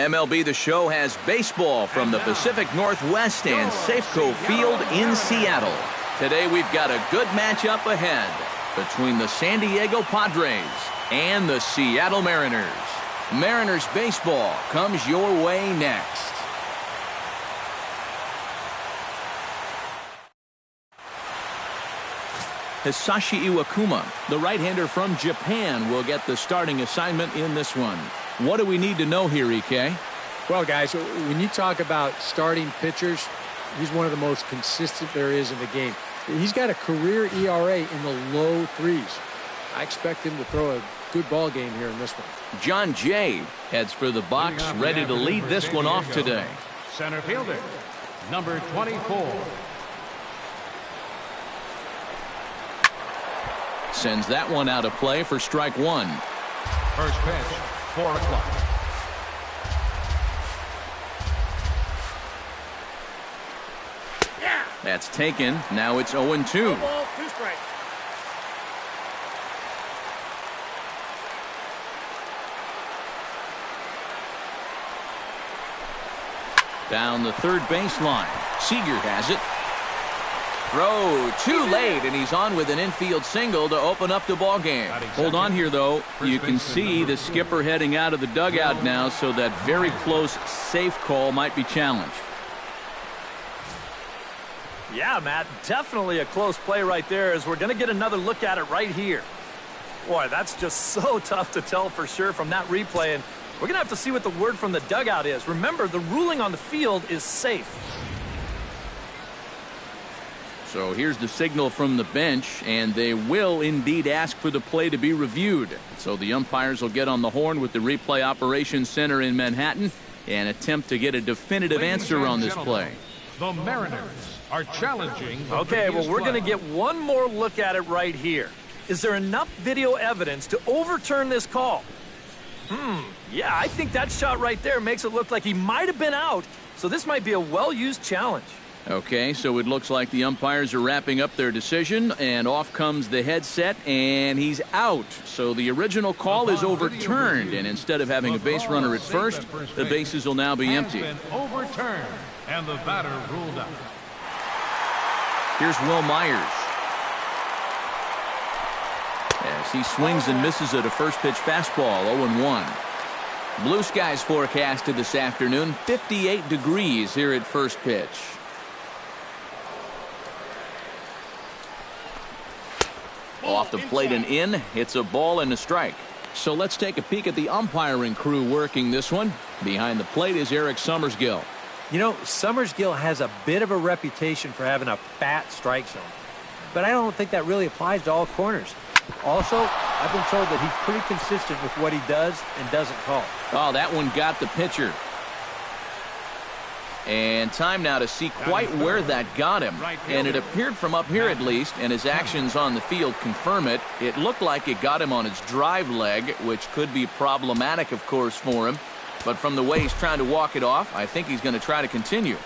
MLB The Show has baseball from the Pacific Northwest and Safeco Field in Seattle. Today we've got a good matchup ahead between the San Diego Padres and the Seattle Mariners. Mariners baseball comes your way next. Hisashi Iwakuma, the right-hander from Japan, will get the starting assignment in this one. What do we need to know here, EK? Well, guys, when you talk about starting pitchers, he's one of the most consistent there is in the game. He's got a career ERA in the low threes. I expect him to throw a good ball game here in this one. John Jay heads for the box, ready to lead this one off today. Center fielder, number 24. Sends that one out of play for strike one. First pitch, 4 o'clock. That's taken. Now it's 0-2. 2 balls, 2 strikes. Down the third baseline. Seager has it. Throw too late, and he's on with an infield single to open up the ball game. Hold on here, though. You can see the skipper heading out of the dugout now, so that very close safe call might be challenged. Yeah, Matt, definitely a close play right there, as we're going to get another look at it right here. Boy, that's just so tough to tell for sure from that replay, and we're going to have to see what the word from the dugout is. Remember, the ruling on the field is safe. So here's the signal from the bench, and they will indeed ask for the play to be reviewed. So the umpires will get on the horn with the replay operations center in Manhattan and attempt to get a definitive answer on this play. The Mariners are challenging. Okay, well, we're going to get one more look at it right here. Is there enough video evidence to overturn this call? Yeah, I think that shot right there makes it look like he might have been out, so this might be a well-used challenge. Okay, so it looks like the umpires are wrapping up their decision, and off comes the headset, and he's out. So the original call is overturned, and instead of having a base runner at first, the bases will now be empty. Overturned, and the batter ruled out. Here's Will Myers. As he swings and misses at a first-pitch fastball, 0-1. Blue skies forecasted this afternoon, 58 degrees here at first pitch. Off the plate and in. It's a ball and a strike. So let's take a peek at the umpiring crew working this one. Behind the plate is Eric Summersgill. You know, Summersgill has a bit of a reputation for having a fat strike zone, but I don't think that really applies to all corners. Also, I've been told that he's pretty consistent with what he does and doesn't call. Oh, that one got the pitcher. And time now to see quite where that got him. And it appeared from up here at least, and his actions on the field confirm it. It looked like it got him on his drive leg, which could be problematic, of course, for him. But from the way he's trying to walk it off, I think he's going to try to continue.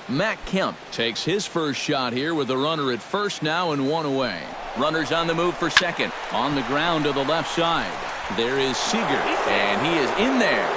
Matt Kemp takes his first shot here with a runner at first now and one away. Runners on the move for second. On the ground to the left side. There is Seager, and he is in there.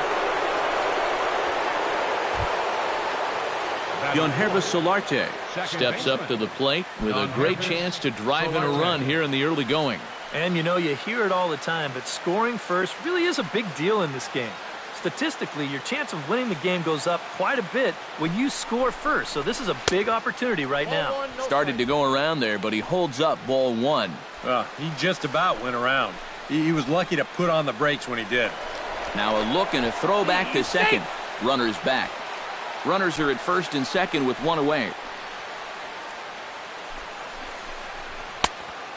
Yonhervis Solarte steps up to the plate with a great chance to drive in a run here in the early going. And you know, you hear it all the time, but scoring first really is a big deal in this game. Statistically, your chance of winning the game goes up quite a bit when you score first. So this is a big opportunity right now. Started to go around there, but he holds up ball one. He just about went around. He was lucky to put on the brakes when he did. Now a look and a throw back to second. Runners back. Runners are at first and second with one away.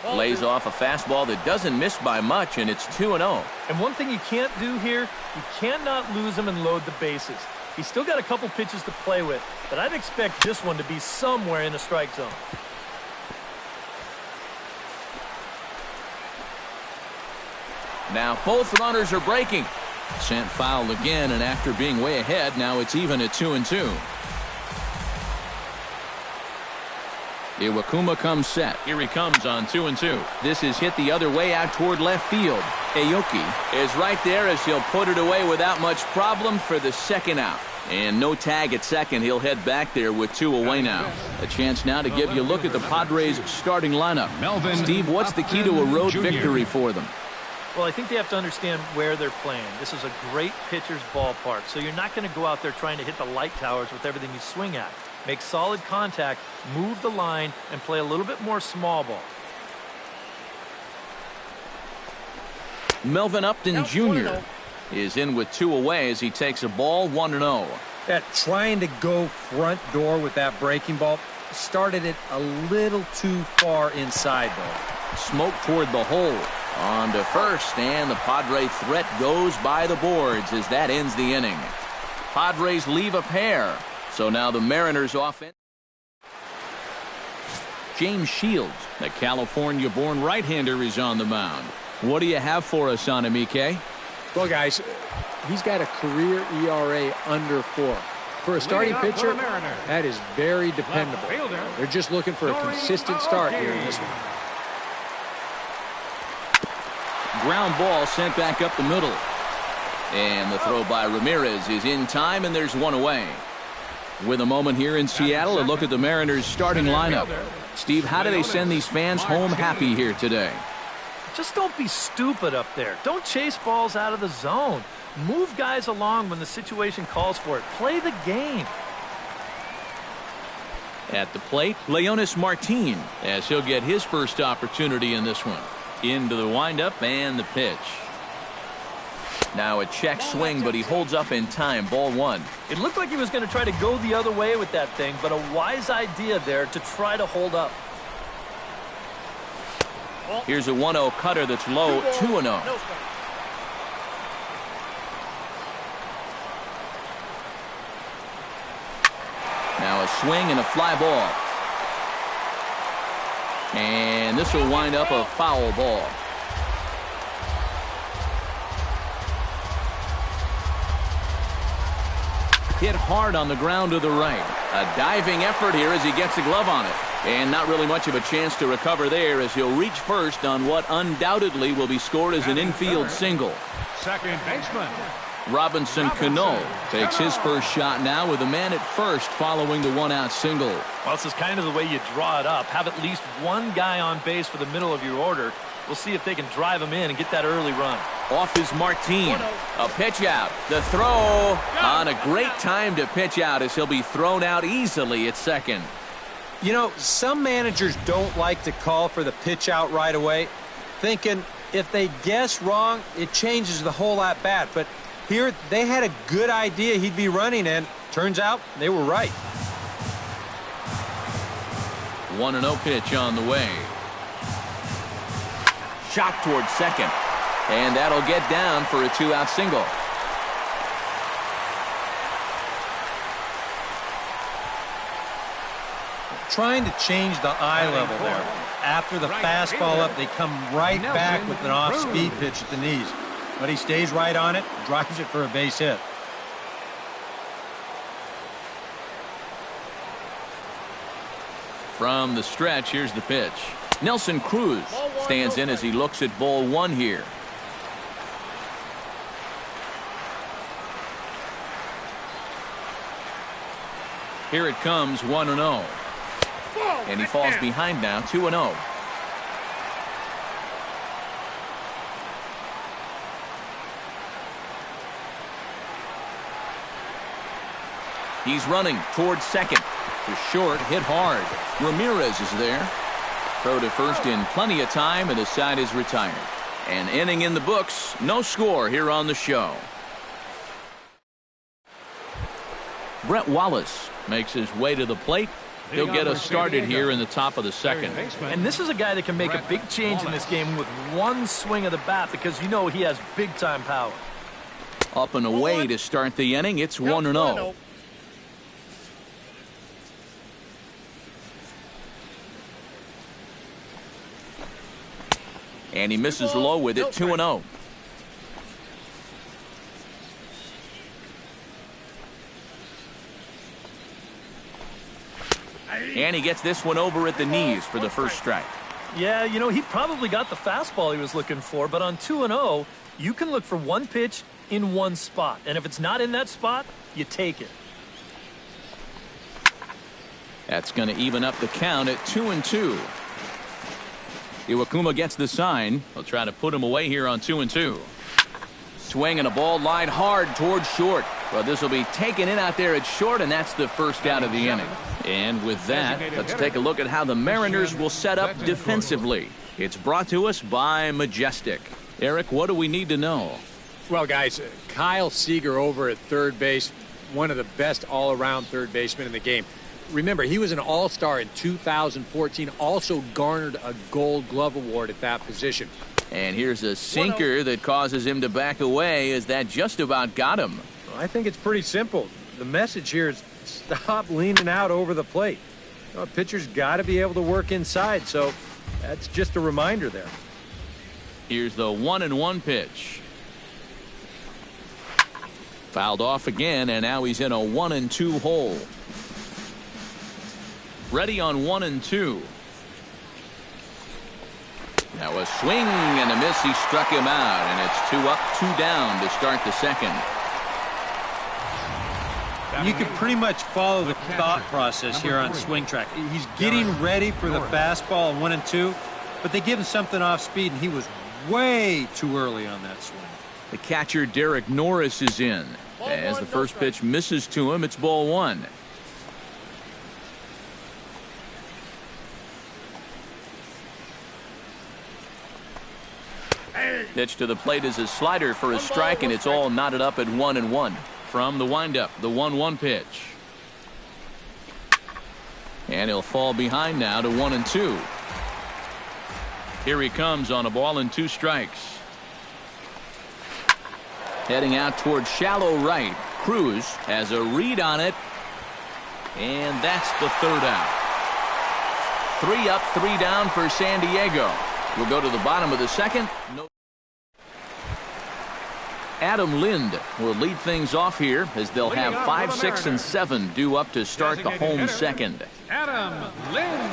Lays off a fastball that doesn't miss by much, and it's 2-0. And one thing you can't do here, you cannot lose him and load the bases. He's still got a couple pitches to play with, but I'd expect this one to be somewhere in the strike zone. Now both runners are breaking. Sent foul again, and after being way ahead, now it's even at 2-2. Iwakuma comes set. Here he comes on 2-2. This is hit the other way out toward left field. Aoki is right there as he'll put it away without much problem for the second out. And no tag at second. He'll head back there with 2 away now. A chance now to give you a look at the Padres' starting lineup. Steve, what's the key to a road victory for them? Well, I think they have to understand where they're playing. This is a great pitcher's ballpark, so you're not going to go out there trying to hit the light towers with everything you swing at. Make solid contact, move the line, and play a little bit more small ball. Melvin Upton Jr. is in with 2 away as he takes a ball 1-0. Trying to go front door with that breaking ball started it a little too far inside, though. Smoke toward the hole. On to first, and the Padre threat goes by the boards as that ends the inning. Padres leave a pair, so now the Mariners offense. James Shields, the California-born right-hander, is on the mound. What do you have for us on him, EK? Well, guys, he's got a career ERA under 4. For a starting pitcher, that is very dependable. They're just looking for a consistent start here in this one. Ground ball sent back up the middle. And the throw by Ramirez is in time, and there's 1 away. With a moment here in Seattle, a look at the Mariners' starting lineup. Steve, how do they send these fans home happy here today? Just don't be stupid up there. Don't chase balls out of the zone. Move guys along when the situation calls for it. Play the game. At the plate, Leonis Martin, as he'll get his first opportunity in this one. Into the windup and the pitch. Now a check swing, but he holds up in time. Ball 1. It looked like he was going to try to go the other way with that thing, but a wise idea there to try to hold up. Here's a 1-0 cutter that's low, 2-0. Now a swing and a fly ball. And this will wind up a foul ball. Hit hard on the ground to the right. A diving effort here as he gets a glove on it. And not really much of a chance to recover there as he'll reach first on what undoubtedly will be scored as an infield single. Second baseman Robinson Cano takes his first shot now with a man at first following the 1-out single. Well, this is kind of the way you draw it up. Have at least one guy on base for the middle of your order. We'll see if they can drive him in and get that early run. Off is Martin. A pitch out. The throw on a great time to pitch out as he'll be thrown out easily at second. You know, some managers don't like to call for the pitch out right away, thinking if they guess wrong, it changes the whole at bat. But here, they had a good idea he'd be running, and turns out they were right. 1-0 pitch on the way. Shot towards second. And that'll get down for a 2-out single. Trying to change the eye level there. After the fastball up, they come right back with an off-speed pitch at the knees. But he stays right on it, drives it for a base hit. From the stretch, here's the pitch. Nelson Cruz stands in as he looks at ball 1 here. Here it comes, 1-0. And he falls behind now, 2-0. He's running towards second. To short, hit hard. Ramirez is there. Throw to first in plenty of time, and the side is retired. An inning in the books. No score here on the show. Brett Wallace makes his way to the plate. He'll get us started here in the top of the second. And this is a guy that can make a big change in this game with one swing of the bat because you know he has big-time power. Up and away to start the inning. It's 1-0. And he misses low with it, 2-0. And he gets this one over at the knees for the first strike. Yeah, you know, he probably got the fastball he was looking for, but on 2-0, you can look for one pitch in one spot. And if it's not in that spot, you take it. That's going to even up the count at 2-2. Iwakuma gets the sign. He'll try to put him away here on 2-2. Swinging a ball line hard towards short. Well, this will be taken in out there at short, and that's the first out of the inning. And with that, let's take a look at how the Mariners will set up defensively. It's brought to us by Majestic. Eric, what do we need to know? Well, guys, Kyle Seager over at third base, one of the best all-around third basemen in the game. Remember, he was an all-star in 2014, also garnered a Gold Glove Award at that position. And here's a sinker that causes him to back away as that just about got him. I think it's pretty simple. The message here is stop leaning out over the plate. You know, a pitcher's got to be able to work inside, so that's just a reminder there. Here's the 1-1 pitch. Fouled off again, and now he's in a 1-2 hole. Ready on 1-2. Now a swing and a miss. He struck him out, and it's 2 up, 2 down to start the second. You can pretty much follow the thought process here on swing track. He's getting ready for the fastball on 1-2, but they give him something off speed, and he was way too early on that swing. The catcher, Derek Norris, is in. As the first pitch misses to him, it's ball 1. Pitch to the plate is a slider for a strike, and it's all knotted up at 1-1. From the windup, the 1-1 pitch. And he'll fall behind now to 1-2. Here he comes on a ball and 2 strikes. Heading out towards shallow right. Cruz has a read on it. And that's the third out. 3 up, 3 down for San Diego. We'll go to the bottom of the second. No. Adam Lind will lead things off here as they'll have 5, 6, and 7 due up to start the home second. Adam Lind.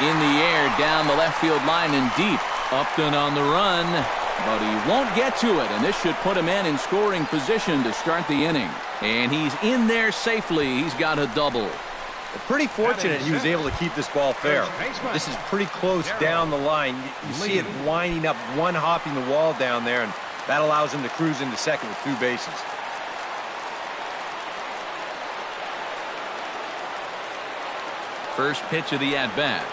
In the air, down the left field line and deep. Upton on the run, but he won't get to it, and this should put him in scoring position to start the inning. And he's in there safely. He's got a double. Pretty fortunate he was able to keep this ball fair. This is pretty close down the line. You see it winding up, one hopping the wall down there, and that allows him to cruise into second with 2 bases. First pitch of the at-bat.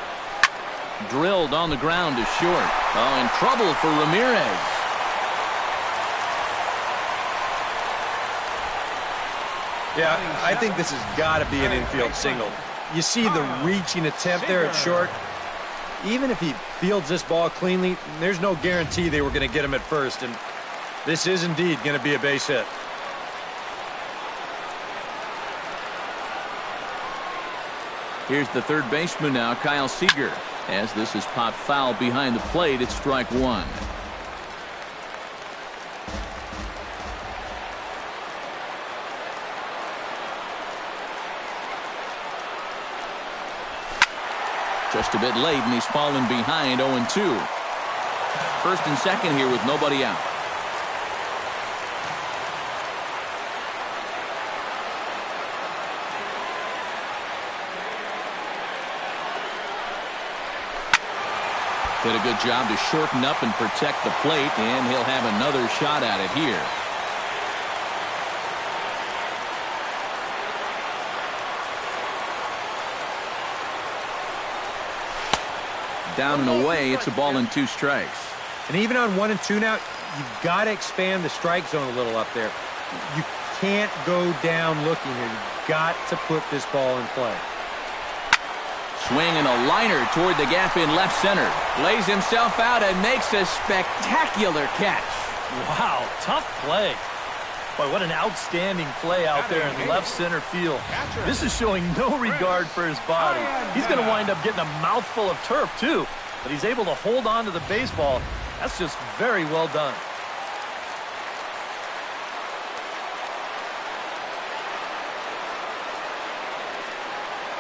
Drilled on the ground to short. Oh, in trouble for Ramirez. Yeah, I think this has got to be an infield single. You see the reaching attempt there at short. Even if he fields this ball cleanly, there's no guarantee they were going to get him at first, and this is indeed going to be a base hit. Here's the third baseman now, Kyle Seager. As this is popped foul behind the plate, it's strike 1. Just a bit late, and he's fallen behind 0-2. First and second here with nobody out. Did a good job to shorten up and protect the plate, and he'll have another shot at it here. Down and away, it's a ball and 2 strikes. And even on 1 and 2 now, you've got to expand the strike zone a little up there. You can't go down looking here. You've got to put this ball in play. Swing and a liner toward the gap in left center. Lays himself out and makes a spectacular catch. Wow, tough play. Boy, what an outstanding play out there in left center field. This is showing no regard for his body. He's going to wind up getting a mouthful of turf, too. But he's able to hold on to the baseball. That's just very well done.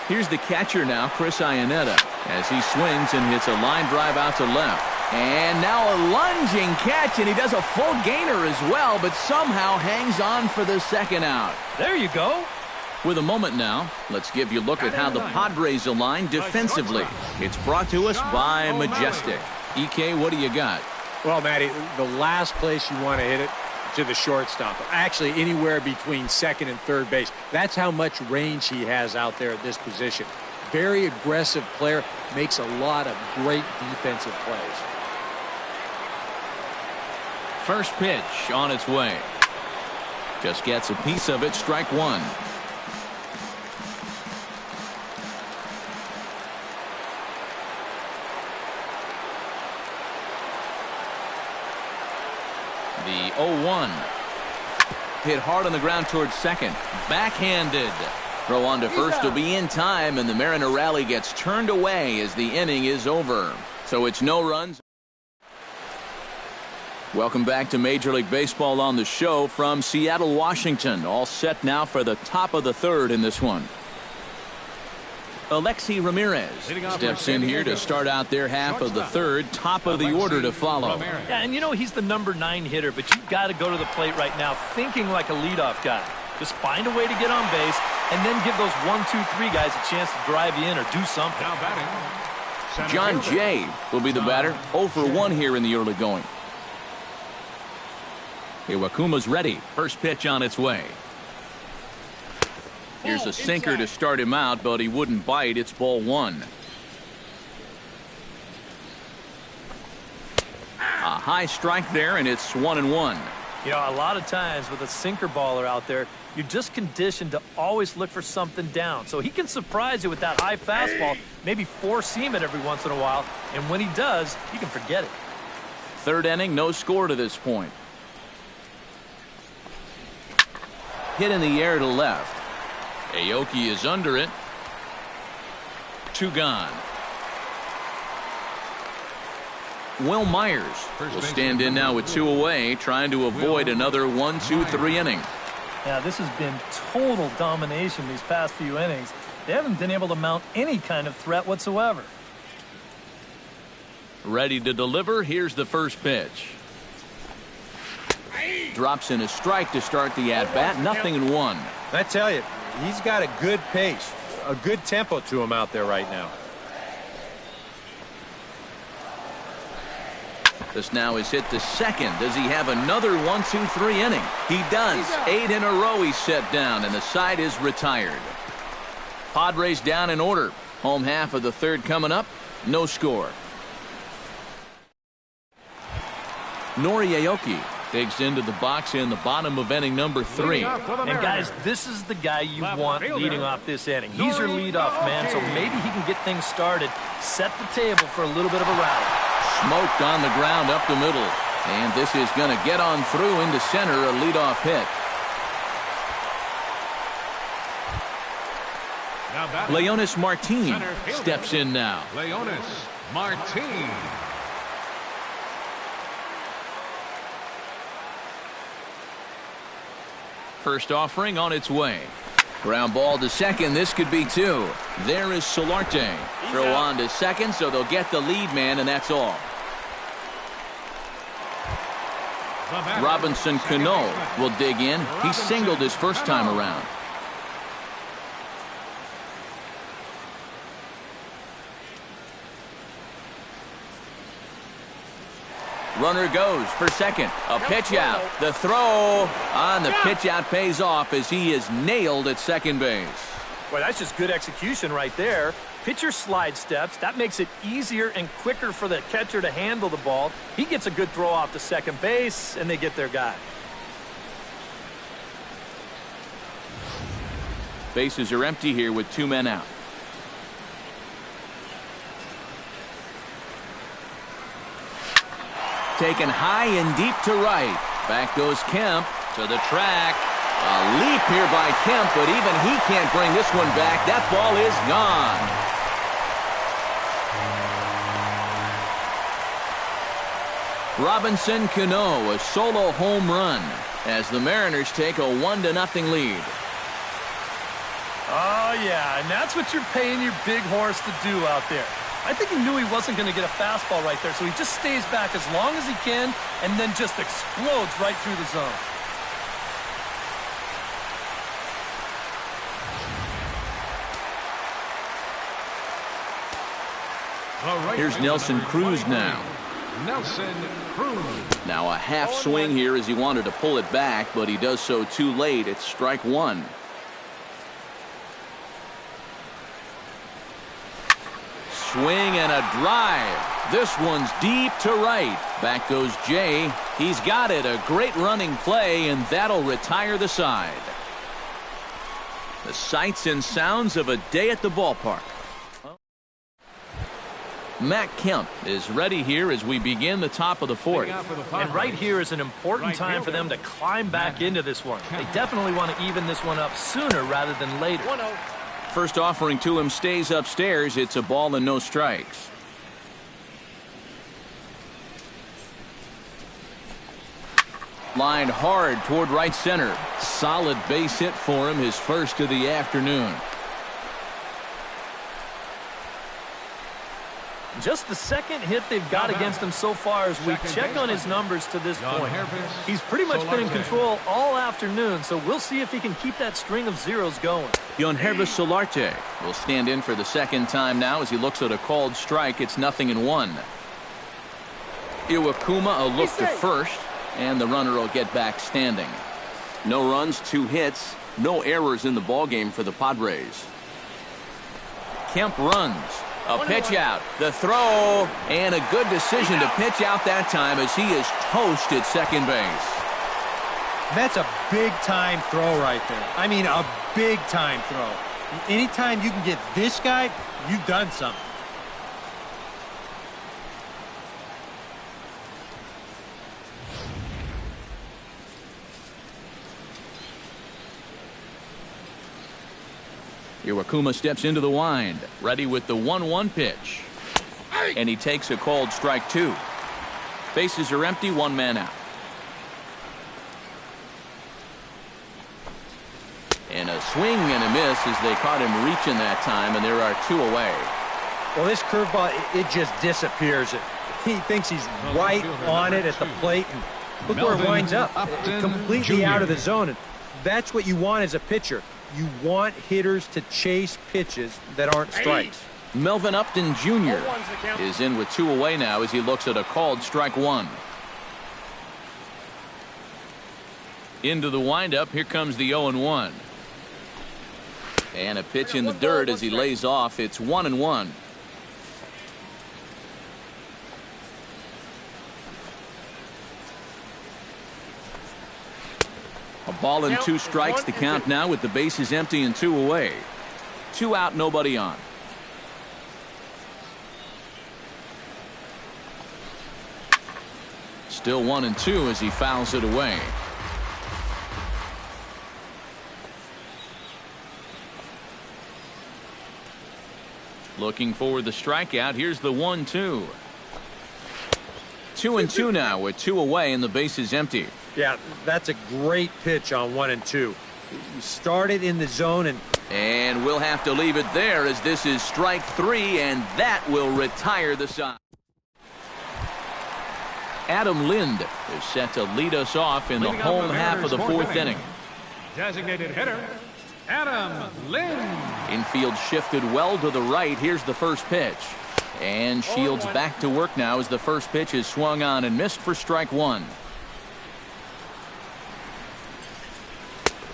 Here's the catcher now, Chris Iannetta, as he swings and hits a line drive out to left. And now a lunging catch, and he does a full gainer as well, but somehow hangs on for the second out. There you go. With a moment now, let's give you a look at how the Padres align defensively. It's brought to us by Majestic. EK, what do you got? Well, Matty, the last place you want to hit it, to the shortstop. Actually, anywhere between second and third base. That's how much range he has out there at this position. Very aggressive player, makes a lot of great defensive plays. First pitch on its way. Just gets a piece of it, strike one. The 0-1. Hit hard on the ground towards second. Backhanded. Throw on to first will be in time, and the Mariner rally gets turned away as the inning is over. So it's no runs. Welcome back to Major League Baseball on the show from Seattle, Washington. All set now for the top of the third in this one. Alexi Ramirez steps in here to start out their half of the third. Top of the order to follow. Yeah, and you know he's the number 9 hitter, but you've got to go to the plate right now thinking like a leadoff guy. Just find a way to get on base and then give those 1, 2, 3 guys a chance to drive you in or do something. Now batting, John Jay will be the batter. 0 for 1 here in the early going. Iwakuma's ready. First pitch on its way. Here's a sinker to start him out, but he wouldn't bite. It's ball 1. A high strike there, and it's 1-1. You know, a lot of times with a sinker baller out there, you're just conditioned to always look for something down. So he can surprise you with that high fastball, maybe four-seam it every once in a while, and when he does, you can forget it. Third inning, no score to this point. Hit in the air to left. Aoki is under it. 2 gone. Will Myers will stand in now with 2 away, trying to avoid another 1-2-3 inning. Yeah, this has been total domination these past few innings. They haven't been able to mount any kind of threat whatsoever. Ready to deliver. Here's the first pitch. Drops in a strike to start the at-bat. 0-1. I tell you, he's got a good pace, a good tempo to him out there right now. This now is hit to second. Does he have another 1-2-3 inning? He does. 8 in a row he's set down, and the side is retired. Padres down in order. Home half of the third coming up. No score. Nori Aoki digs into the box in the bottom of inning number 3. And guys, this is the guy you want leading off this inning. He's your leadoff man, so maybe he can get things started, set the table for a little bit of a rally. Smoked on the ground up the middle. And this is going to get on through into center, a leadoff hit. now batting, Leonis Martin center fielder, steps in now. Leonis Martin. First offering on its way. Ground ball to second. This could be 2. There is Solarte. Throw on to second, so they'll get the lead man, and that's all. Robinson Cano will dig in. He singled his first time around. Runner goes for second. A pitch out. The throw on the pitch out pays off as he is nailed at second base. Well, that's just good execution right there. Pitcher slide steps. That makes it easier and quicker for the catcher to handle the ball. He gets a good throw off to second base, and they get their guy. Bases are empty here with 2 men out. Taken high and deep to right. Back goes Kemp to the track. A leap here by Kemp, but even he can't bring this one back. That ball is gone. Robinson Cano, a solo home run as the Mariners take a 1-0 lead. Oh, yeah, and that's what you're paying your big horse to do out there. I think he knew he wasn't going to get a fastball right there, so he just stays back as long as he can and then just explodes right through the zone. Here's Nelson Cruz now. Nelson Cruz. Now a half swing here as he wanted to pull it back, but he does so too late. It's strike one. Swing and a drive. This one's deep to right. Back goes Jay. He's got it. A great running play, and that'll retire the side. The sights and sounds of a day at the ballpark. Matt Kemp is ready here as we begin the top of the fourth. And right here is an important time for them to climb back into this one. They definitely want to even this one up sooner rather than later. First offering to him stays upstairs. It's a ball and no strikes. Lined hard toward right center. Solid base hit for him, his first of the afternoon. Just the second hit they've got against him so far as we check on his numbers to this point. He's pretty much been in control all afternoon, so we'll see if he can keep that string of zeros going. Yonhervis Solarte will stand in for the second time now as he looks at a called strike. It's 0-1. Iwakuma a look to first, and the runner will get back standing. No runs, 2 hits, no errors in the ballgame for the Padres. Kemp runs. A pitch out, the throw, and a good decision to pitch out that time as he is toast at second base. That's a big-time throw right there. I mean, a big-time throw. Anytime you can get this guy, you've done something. Iwakuma steps into the wind, ready with the 1-1 pitch. And he takes a called strike 2. Bases are empty, 1 man out. And a swing and a miss as they caught him reaching that time, and there are 2 away. Well, this curveball, it just disappears. He thinks he's right on it at the plate, and look where it winds up. Completely out of the zone. And that's what you want as a pitcher. You want hitters to chase pitches that aren't strikes. Melvin Upton Jr. is in with 2 away now as he looks at a called strike 1. Into the windup, here comes the 0-1. And a pitch in the dirt as he lays off. It's 1-1. A ball and 2 strikes to count now with the bases empty and 2 away. 2 out, nobody on. Still 1-2 as he fouls it away. Looking for the strikeout. Here's the 1-2. 2-2 now with 2 away and the base is empty. Yeah, that's a great pitch on 1 and 2. You started in the zone and we'll have to leave it there as this is strike 3, and that will retire the side. Adam Lind is set to lead us off in the home half of the 4th inning. Designated hitter, Adam Lind. Infield shifted well to the right. Here's the first pitch. And Shields back to work now as the first pitch is swung on and missed for strike 1.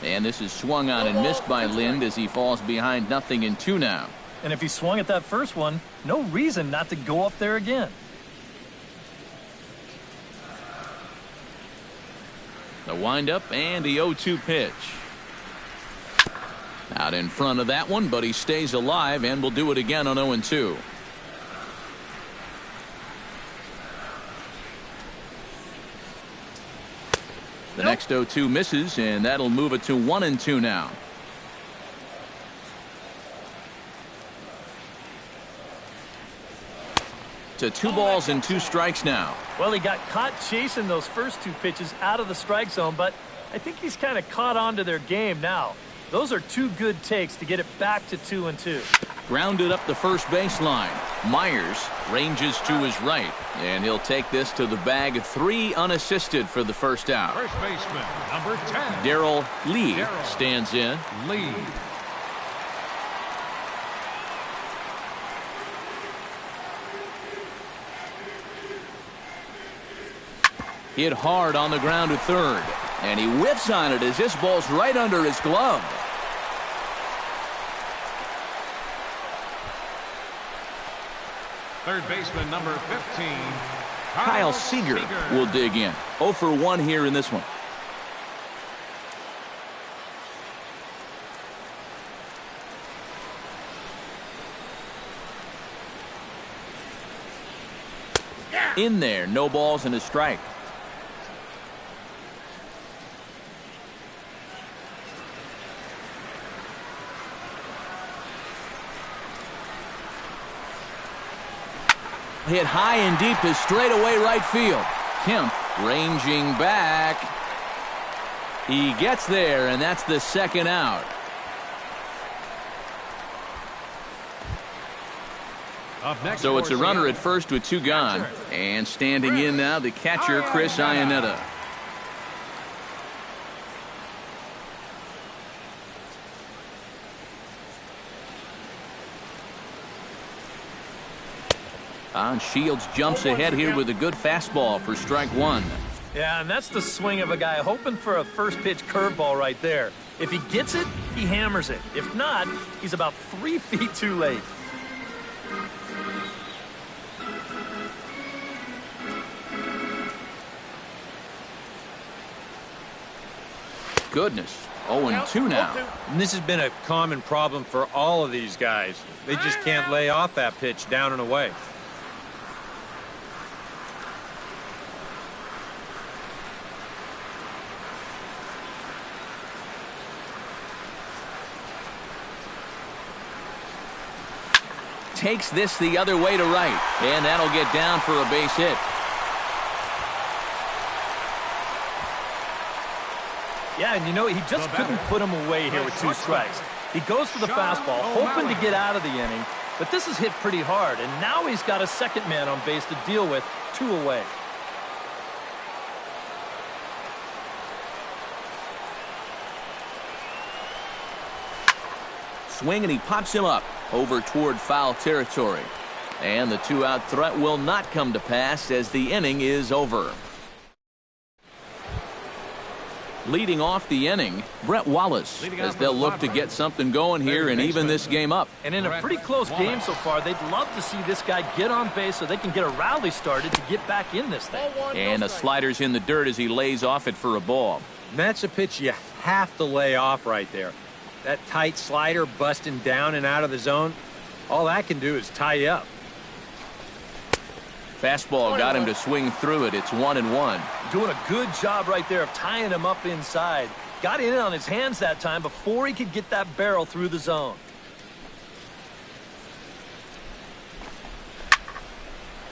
And this is swung on and missed by Lind as he falls behind 0-2 now. And if he swung at that first one, no reason not to go up there again. The windup and the 0-2 pitch. Out in front of that one, but he stays alive and will do it again on 0-2. The next 0-2 misses, and that'll move it to 1-2 now. To 2 balls and 2 strikes now. Well, he got caught chasing those first 2 pitches out of the strike zone, but I think he's kind of caught on to their game now. Those are two good takes to get it back to 2-2. Grounded up the first baseline. Myers ranges to his right, and he'll take this to the bag. 3 unassisted for the first out. First baseman, number 10. Darryl Lee stands in. Lee. Hit hard on the ground to third, and he whiffs on it as this ball's right under his glove. Third baseman, number 15. Kyle Seager will dig in. 0 for 1 here in this one. In there, no balls and a strike. Hit high and deep to straightaway right field. Kemp ranging back. He gets there, and that's the second out. So it's a runner at first with 2 gone. And standing in now, the catcher, Chris Iannetta. Shields jumps ahead here with a good fastball for strike 1. Yeah, and that's the swing of a guy hoping for a first pitch curveball right there. If he gets it, he hammers it. If not, he's about 3 feet too late. Goodness. 0-2 now. And this has been a common problem for all of these guys. They just can't lay off that pitch down and away. Takes this the other way to right, and that'll get down for a base hit. Yeah, and you know, he just couldn't put him away here with 2 strikes. He goes for the fastball, hoping to get out of the inning, but this is hit pretty hard, and now he's got a second man on base to deal with, 2 away. Swing, and he pops him up over toward foul territory. And the 2-out threat will not come to pass as the inning is over. Leading off the inning, Brett Wallace, as they'll look to get something going here and even this game up. And in a pretty close game so far, they'd love to see this guy get on base so they can get a rally started to get back in this thing. And the slider's in the dirt as he lays off it for a ball. And that's a pitch you have to lay off right there. That tight slider busting down and out of the zone, all that can do is tie you up. Fastball got him to swing through it. It's 1-1. Doing a good job right there of tying him up inside. Got in on his hands that time before he could get that barrel through the zone.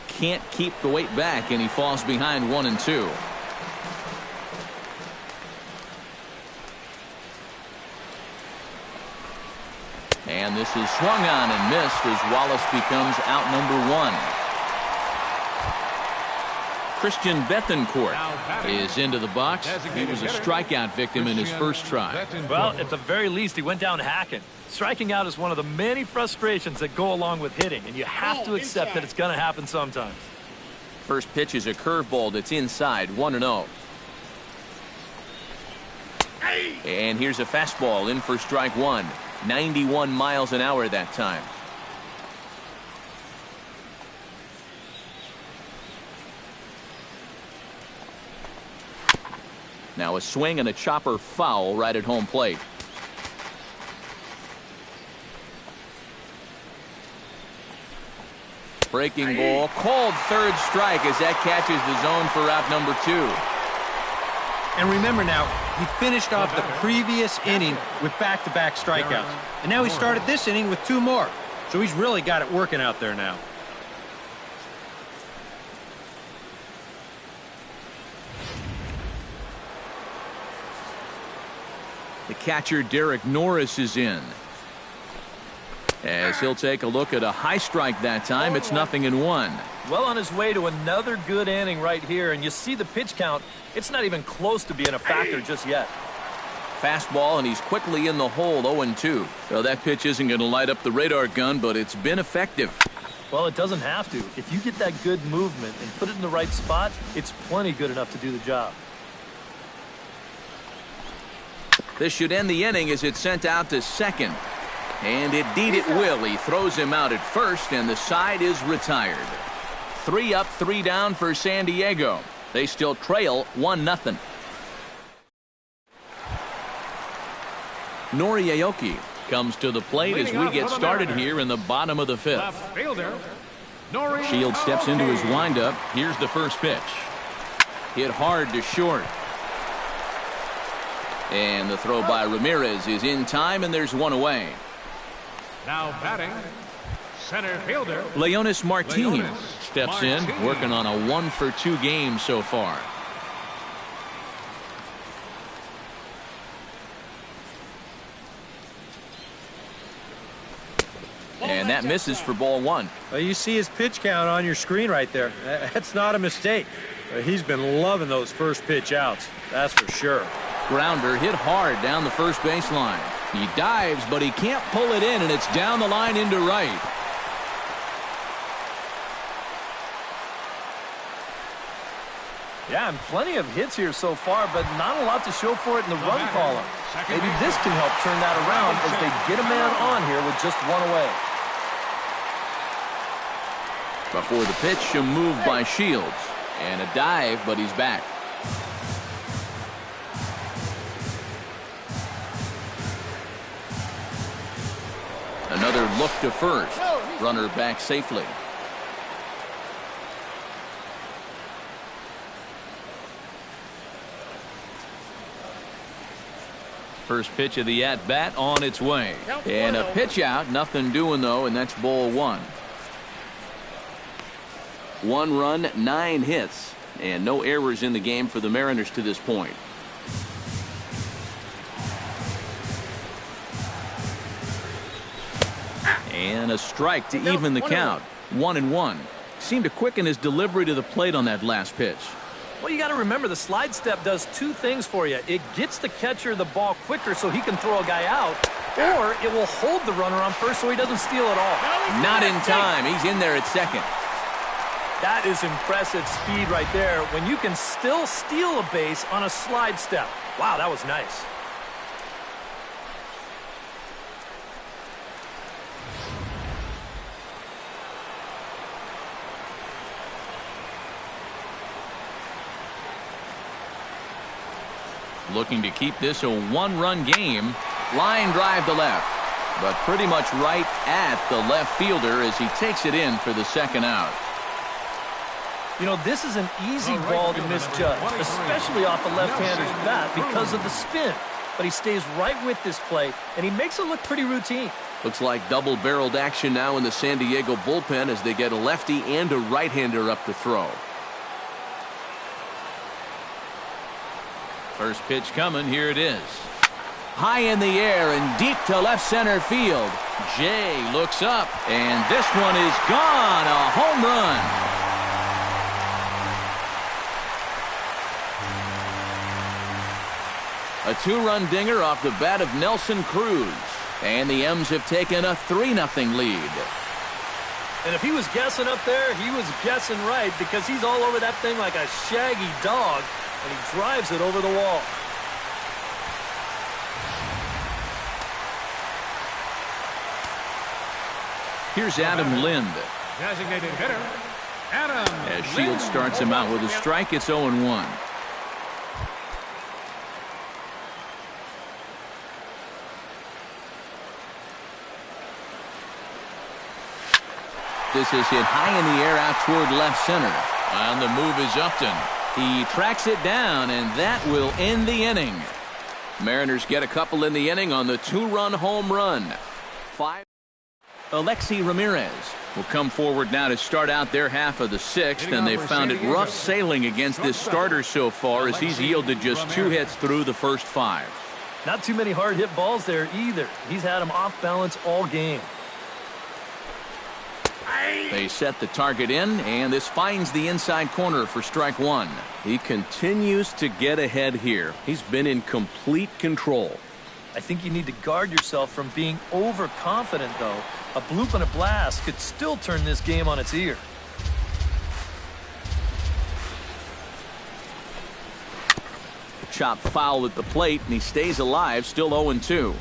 Can't keep the weight back, and he falls behind 1-2. And this is swung on and missed as Wallace becomes out number 1. Christian Bethancourt is into the box. He was a strikeout victim in his first try. Well, at the very least, he went down hacking. Striking out is one of the many frustrations that go along with hitting, and you have to accept that it's going to happen sometimes. First pitch is a curveball that's inside, 1-0. And here's a fastball in for strike 1. 91 miles an hour that time. Now a swing and a chopper foul right at home plate. Breaking ball, called third strike as that catches the zone for out number 2. And remember now, he finished off the previous inning with back-to-back strikeouts. And now he started this inning with 2 more. So he's really got it working out there now. The catcher, Derek Norris, is in. As he'll take a look at a high strike that time, it's 0-1. Well on his way to another good inning right here, and you see the pitch count. It's not even close to being a factor just yet. Fastball, and he's quickly in the hole, 0-2. Well, that pitch isn't going to light up the radar gun, but it's been effective. Well, it doesn't have to. If you get that good movement and put it in the right spot, it's plenty good enough to do the job. This should end the inning as it's sent out to second. And indeed it will. He throws him out at first, and the side is retired. 3 up, 3 down for San Diego. They still trail 1-0. Nori Aoki comes to the plate as we get started here in the bottom of the 5th. Left fielder, Nori Shields steps into his Aoki. windup. Here's the first pitch. Hit hard to short. And the throw by Ramirez is in time, and there's one away. Now batting, center fielder, Leonis Martin Leonis steps in, Martin. working on a 1-for-2 game so far. And that misses for ball 1. Well, you see his pitch count on your screen right there. That's not a mistake. He's been loving those first pitch outs. That's for sure. Grounder hit hard down the first baseline. He dives, but he can't pull it in, and it's down the line into right. Yeah, and plenty of hits here so far, but not a lot to show for it in the run column. Maybe this can help turn that around as they get a man on here with just one away. Before the pitch, a move by Shields. And a dive, but he's back. Another look to first. Runner back safely. First pitch of the at-bat on its way. And a pitch out. Nothing doing, though, and that's ball 1. 1 run, 9 hits, and no errors in the game for the Mariners to this point. And a strike to even the count. 1-1. Seemed to quicken his delivery to the plate on that last pitch. Well, you got to remember the slide step does 2 things for you. It gets the catcher the ball quicker so he can throw a guy out, or it will hold the runner on first so he doesn't steal at all. Not in time. He's in there at second. That is impressive speed right there when you can still steal a base on a slide step. Wow, that was nice. Looking to keep this a 1-run game. Line drive to left, but pretty much right at the left fielder as he takes it in for the second out. You know, this is an easy ball to misjudge, especially off a left-hander's bat because of the spin. But he stays right with this play, and he makes it look pretty routine. Looks like double-barreled action now in the San Diego bullpen as they get a lefty and a right-hander up to throw. First pitch coming. Here it is. High in the air and deep to left center field. Jay looks up, and this one is gone. A home run. A 2-run dinger off the bat of Nelson Cruz. And the M's have taken a 3-0 lead. And if he was guessing up there, he was guessing right because he's all over that thing like a shaggy dog, and he drives it over the wall. Here's Adam Lind. designated hitter, Adam. As Shields starts him out with a strike, it's 0-1. This is hit high in the air out toward left center. On the move is Upton. He tracks it down, and that will end the inning. Mariners get a couple in the inning on the 2-run home run. Alexi Ramirez will come forward now to start out their half of the 6th, and they've found it rough sailing against this starter so far as he's yielded just 2 hits through the first 5. Not too many hard hit balls there either. He's had him off balance all game. They set the target in, and this finds the inside corner for strike one. He continues to get ahead here. He's been in complete control. I think you need to guard yourself from being overconfident, though. A bloop and a blast could still turn this game on its ear. Chop foul at the plate, and he stays alive, still 0-2.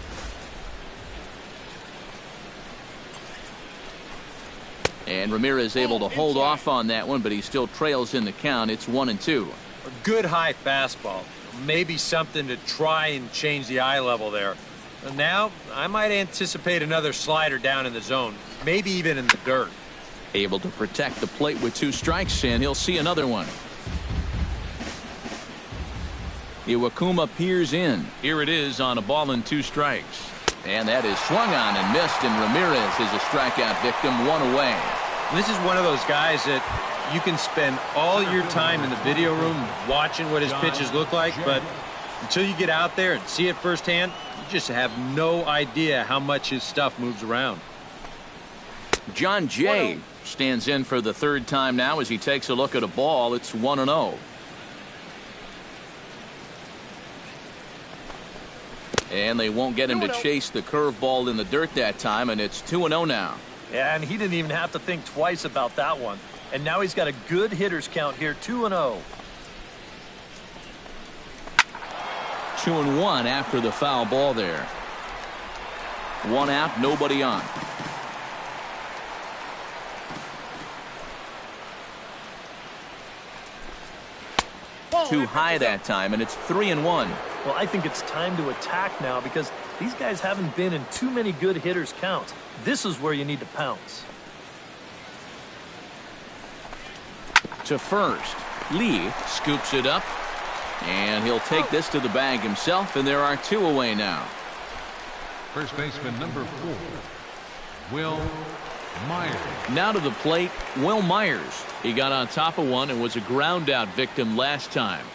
And Ramirez able to hold off on that one, but he still trails in the count. It's 1-2. A good high fastball. Maybe something to try and change the eye level there. And now, I might anticipate another slider down in the zone, maybe even in the dirt. Able to protect the plate with 2 strikes, and he'll see another one. Iwakuma peers in. Here it is on a ball and 2 strikes. And that is swung on and missed, and Ramirez is a strikeout victim, 1 away. This is one of those guys that you can spend all your time in the video room watching what his pitches look like, but until you get out there and see it firsthand, you just have no idea how much his stuff moves around. John Jay stands in for the 3rd time now as he takes a look at a ball. It's 1-0. And they won't get him to chase the curveball in the dirt that time, and it's 2-0 now. Yeah, and he didn't even have to think twice about that one. And now he's got a good hitters count here, 2-0. 2-1 after the foul ball there. 1 out, nobody on. Too high that time, and it's 3-1. Well, I think it's time to attack now because these guys haven't been in too many good hitters' counts. This is where you need to pounce. To first, Lee scoops it up, and he'll take this to the bag himself, and there are 2 away now. First baseman number 4, Will Myers. Now to the plate, Will Myers. He got on top of one and was a ground out victim last time.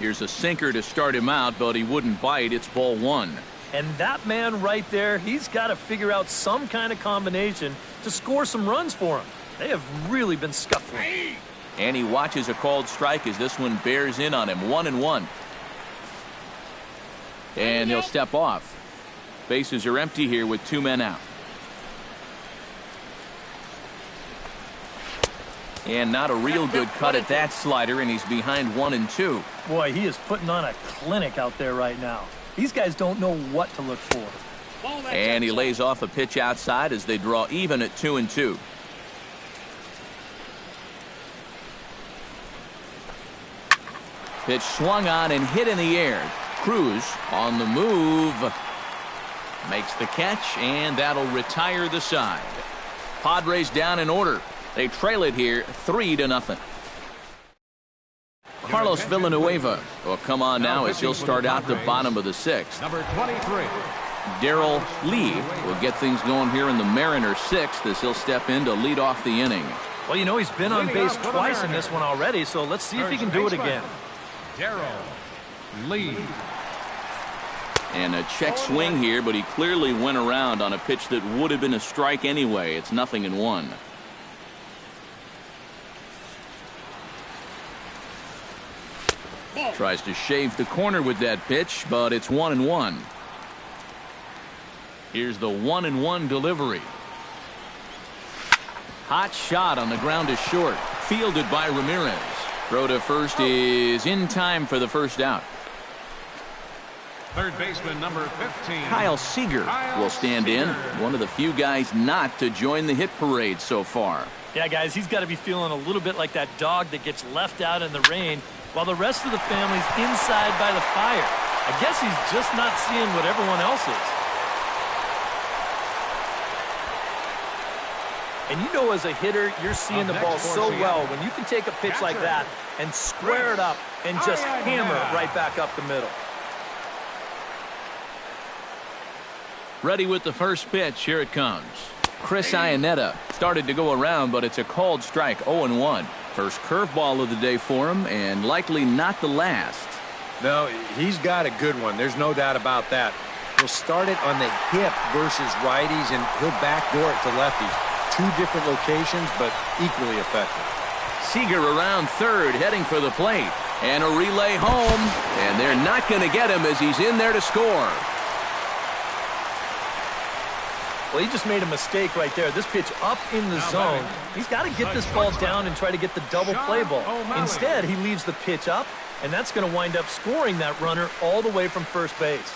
Here's a sinker to start him out, but he wouldn't bite. It's ball 1. And that man right there, he's got to figure out some kind of combination to score some runs for him. They have really been scuffling. And he watches a called strike as this one bears in on him. 1-1. And he'll step off. Bases are empty here with 2 men out. And not a real good cut at that slider, and he's behind 1-2. Boy, he is putting on a clinic out there right now. These guys don't know what to look for. And he lays off a pitch outside as they draw even at 2-2. Pitch swung on and hit in the air. Cruz on the move. Makes the catch, and that'll retire the side. Padres down in order. They trail it here 3-0. Carlos Villanueva will come on now as he'll start out the bottom of the 6th. Number 23. Darrell Lee will get things going here in the Mariners 6th as he'll step in to lead off the inning. Well, you know, he's been on base twice in this one already, so let's see if he can do it again. Darrell Lee. And a check swing here, but he clearly went around on a pitch that would have been a strike anyway. It's 0-1. Tries to shave the corner with that pitch, but it's 1-1. Here's the 1-1 delivery. Hot shot on the ground is short. Fielded by Ramirez. Throw to first is in time for the first out. Third baseman number 15. Kyle Seager will stand in. One of the few guys not to join the hit parade so far. Yeah, guys, he's got to be feeling a little bit like that dog that gets left out in the rain while the rest of the family's inside by the fire. I guess he's just not seeing what everyone else is. And you know, as a hitter, you're seeing the ball so well when you can take a pitch like that and square it up and just hammer it right back up the middle. Ready with the first pitch. Here it comes. Chris Iannetta started to go around, but it's a called strike. 0-1. First curveball of the day for him, and likely not the last. No, he's got a good one. There's no doubt about that. He'll start it on the hip versus righties, and he'll backdoor it to lefties. Two different locations, but equally effective. Seager around third, heading for the plate. And a relay home, and they're not going to get him as he's in there to score. Well, he just made a mistake right there. This pitch up in the zone. He's got to get this ball down and try to get the double play ball. Instead, he leaves the pitch up, and that's going to wind up scoring that runner all the way from first base.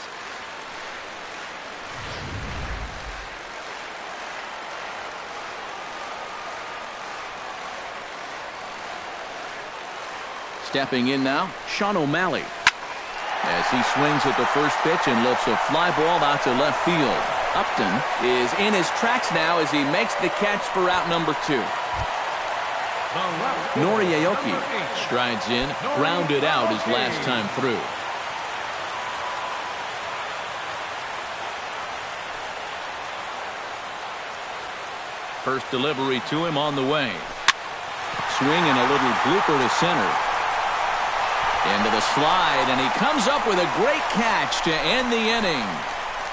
Stepping in now, Sean O'Malley. As he swings at the first pitch and lifts a fly ball out to left field. Upton is in his tracks now as he makes the catch for out number 2. Nori Aoki strides in, grounded out his last time through. First delivery to him on the way. Swinging a little blooper to center. Into the slide, and he comes up with a great catch to end the inning.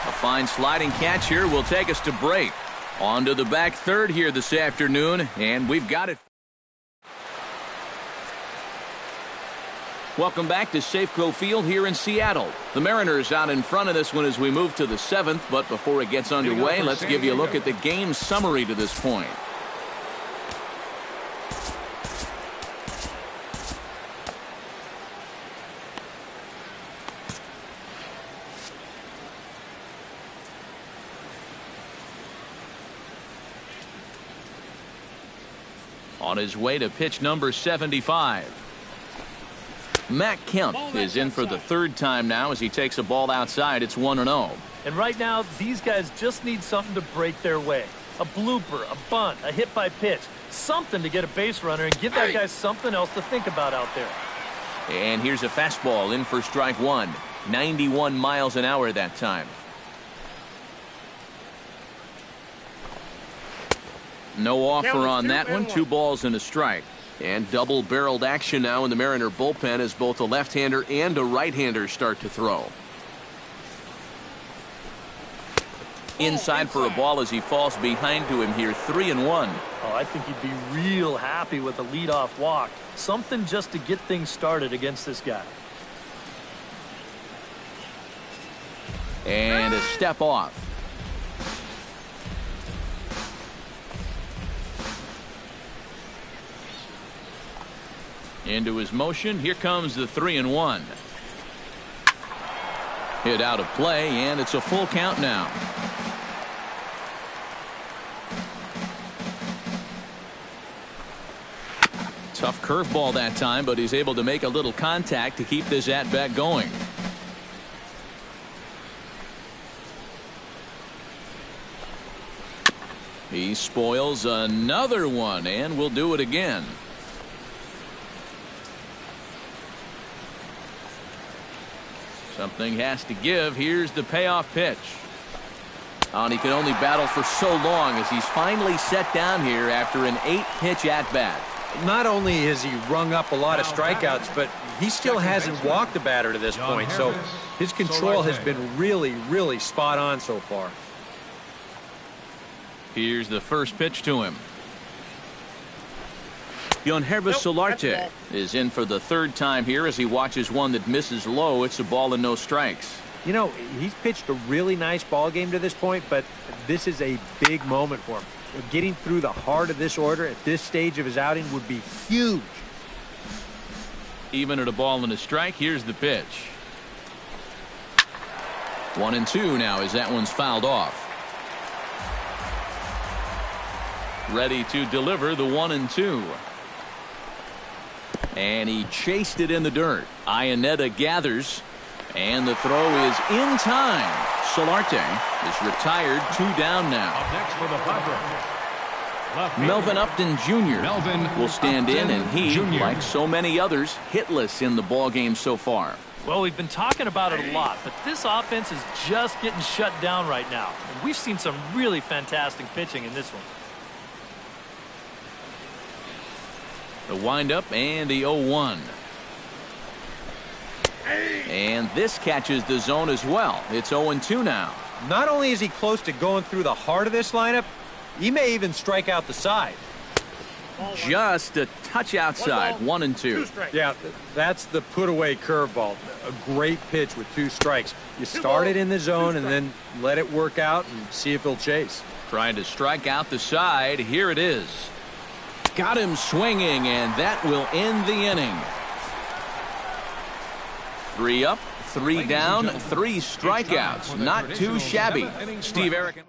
A fine sliding catch here will take us to break. On to the back third here this afternoon, and we've got it. Welcome back to Safeco Field here in Seattle. The Mariners out in front of this one as we move to the 7th, but before it gets underway, let's give you a look at the game summary to this point. On his way to pitch number 75. Matt Kemp is in for the 3rd time now as he takes a ball outside. It's 1-0. And right now, these guys just need something to break their way. A blooper, a bunt, a hit by pitch. Something to get a base runner and give that guy something else to think about out there. And here's a fastball in for strike 1. 91 miles an hour that time. No offer on that one. 2 balls and a strike. And double-barreled action now in the Mariner bullpen as both a left-hander and a right-hander start to throw. Inside for a ball as he falls behind to him here. 3-1. Oh, I think he'd be real happy with a leadoff walk. Something just to get things started against this guy. And a step off. Into his motion. Here comes the 3-1. Hit out of play, and it's a full count now. Tough curveball that time, but he's able to make a little contact to keep this at-bat going. He spoils another one, and will do it again. Something has to give. Here's the payoff pitch. Oh, and he can only battle for so long as he's finally set down here after an 8-pitch at-bat. Not only has he rung up a lot of strikeouts, but he still hasn't walked a batter to this point. So his control has been really, really spot on so far. Here's the first pitch to him. Yohanribus Solarte is in for the 3rd time here as he watches one that misses low. It's a ball and no strikes. You know, he's pitched a really nice ball game to this point, but this is a big moment for him. Getting through the heart of this order at this stage of his outing would be huge. Even at a ball and a strike, here's the pitch. 1-2 now as that one's fouled off. Ready to deliver the 1-2. And he chased it in the dirt. Iannetta gathers. And the throw is in time. Solarte is retired. 2 down now. Up next for the Padres. Melvin Upton Jr. will stand in, and he, Jr. like so many others, hitless in the ball game so far. Well, we've been talking about it a lot, but this offense is just getting shut down right now. And we've seen some really fantastic pitching in this one. The windup and the 0-1. And this catches the zone as well. It's 0-2 now. Not only is he close to going through the heart of this lineup, he may even strike out the side. Just a touch outside. 1-2. Yeah, that's the put-away curveball. A great pitch with 2 strikes. You start it in the zone and then let it work out and see if he'll chase. Trying to strike out the side. Here it is. Got him swinging, and that will end the inning. 3 up, 3 down, 3 strikeouts. Not too shabby. Steve Eric.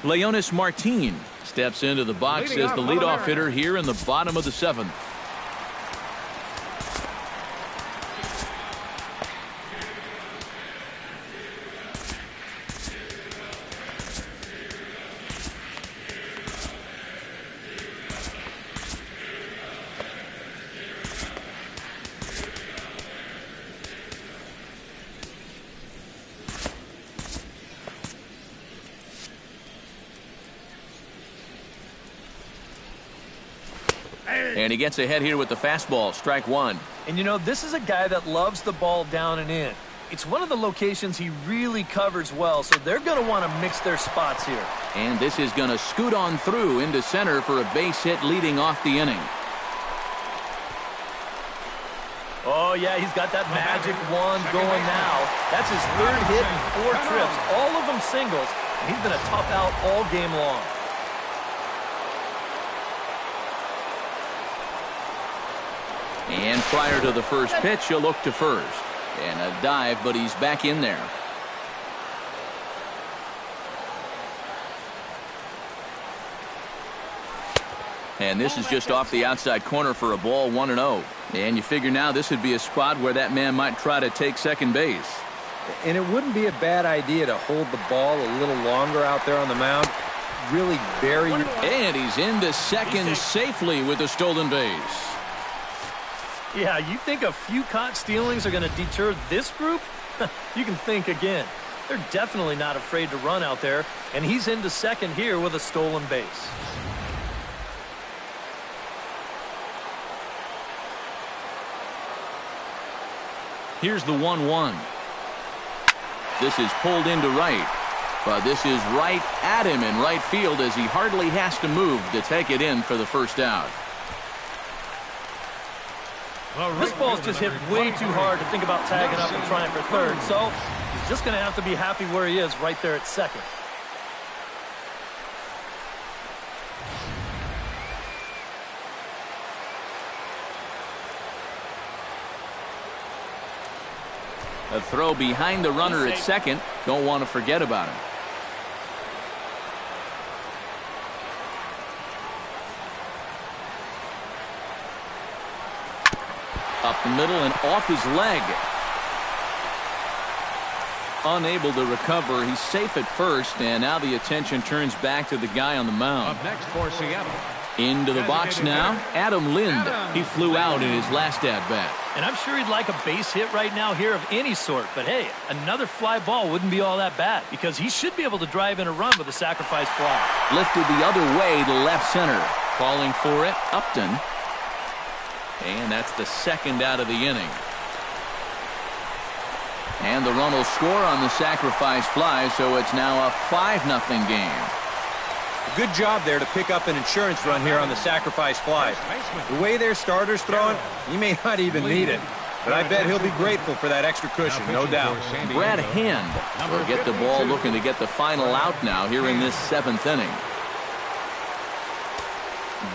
Leonis Martin steps into the box as the leadoff hitter here in the bottom of the 7th. And he gets ahead here with the fastball. Strike 1. And you know, this is a guy that loves the ball down and in. It's one of the locations he really covers well, so they're going to want to mix their spots here. And this is going to scoot on through into center for a base hit leading off the inning. Oh, yeah, he's got that magic wand going now. That's his 3rd hit in 4 trips, all of them singles. And he's been a tough out all game long. And prior to the first pitch, he'll look to first. And a dive, but he's back in there. And this is just off the outside corner for a ball, 1-0. And you figure now this would be a spot where that man might try to take second base. And it wouldn't be a bad idea to hold the ball a little longer out there on the mound. Really bury your... And he's into second safely with a stolen base. Yeah, you think a few caught stealings are going to deter this group? You can think again. They're definitely not afraid to run out there, and he's into second here with a stolen base. Here's the 1-1. This is pulled into right, but this is right at him in right field as he hardly has to move to take it in for the first out. This ball's just hit way too hard to think about tagging up and trying for third, so he's just going to have to be happy where he is right there at second. A throw behind the runner at second. Don't want to forget about him. Up the middle and off his leg. Unable to recover. He's safe at first, and now the attention turns back to the guy on the mound. Up next for Seattle. Into the box now, Adam Lind. He flew out in his last at-bat. And I'm sure he'd like a base hit right now here of any sort. But hey, another fly ball wouldn't be all that bad because he should be able to drive in a run with a sacrifice fly. Lifted the other way to left center. Calling for it, Upton. And that's the second out of the inning. And the run will score on the sacrifice fly, so it's now a 5-0 game. Good job there to pick up an insurance run here on the sacrifice fly. The way their starter's throwing, he may not even need it. But I bet he'll be grateful for that extra cushion, no doubt. Brad Hand will get the ball, looking to get the final out now here in this 7th inning.